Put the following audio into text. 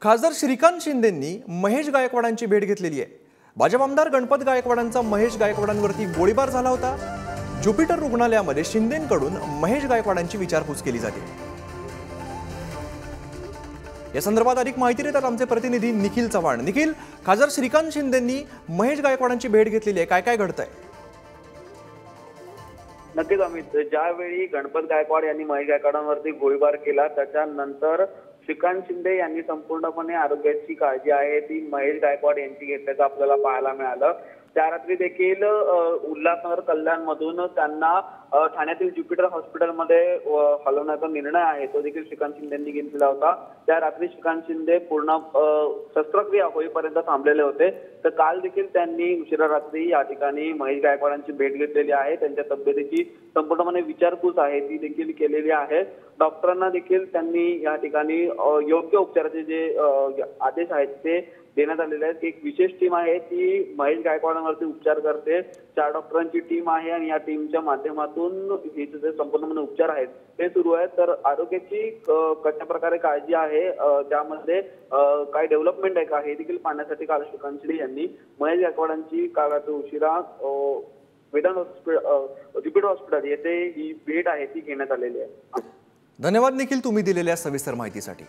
खासदार श्रीकांत शिंदेंनी महेश गायकवाडांची भेट घेतलेली आहे। भाजप आमदार गणपत गायकवाडांचा महेश गायकवाडांवरती गोळीबार झाला होता। ज्युपिटर रुग्णालयामध्ये शिंदेंकडून महेश गायकवाडांची विचारपूस केली जाते। या संदर्भात अधिक माहिती देतात आमचे प्रतिनिधी निखिल चव्हाण। निखिल, खासदार श्रीकांत शिंदेंनी महेश गायकवाडांची भेट घेतलेली आहे, काय काय घडतंय? नक्कीच अमित, ज्यावेळी गणपत गायकवाड यांनी महेश गायकवाडांवरती गोळीबार केला त्याच्यानंतर श्रीकांत शिंदे यांनी संपूर्णपणे आरोग्याची काळजी आहे ती महेश गायकवाड यांची घेतल्याचं आपल्याला पाहायला मिळालं। त्या रात्री देखील उल्हासनगर कल्याणमधून त्यांना ठाण्यातील ज्युपिटर हॉस्पिटलमध्ये हलवण्याचा निर्णय आहे तो देखील श्रीकांत शिंदेंनी घेतलेला होता। त्या रात्री श्रीकांत शिंदे पूर्ण शस्त्रक्रिया होईपर्यंत थांबलेले होते। तर काल देखील त्यांनी उशिरा रात्री या ठिकाणी महेश गायकवाडांची भेट घेतलेली आहे। त्यांच्या तब्येतीची संपूर्णपणे विचारपूस आहे ती देखील केलेली आहे। डॉक्टरांना देखील त्यांनी या ठिकाणी योग्य उपचाराचे जे आदेश आहेत ते देण्यात आलेले आहेत। एक विशेष टीम आहे ती महेश गायकवाडांवरती उपचार करते। 4 डॉक्टरांची टीम आहे आणि या टीमच्या माध्यमातून हे जे संपूर्णपणे उपचार आहेत ते सुरू आहेत। तर आरोग्याची कशा प्रकारे काळजी आहे त्यामध्ये काय डेव्हलपमेंट आहे का हे देखील पाहण्यासाठी काल श्रीकांत शिंदे यांनी महेश गायकवाडांची काल रात्री उशिरा वेदांत हॉस्पिटल ज्युपिटर हॉस्पिटल येथे ही भेट आहे ती घेण्यात आलेली आहे। धन्यवाद निखिल, तुम्ही दिलेल्या सविस्तर माहितीसाठी।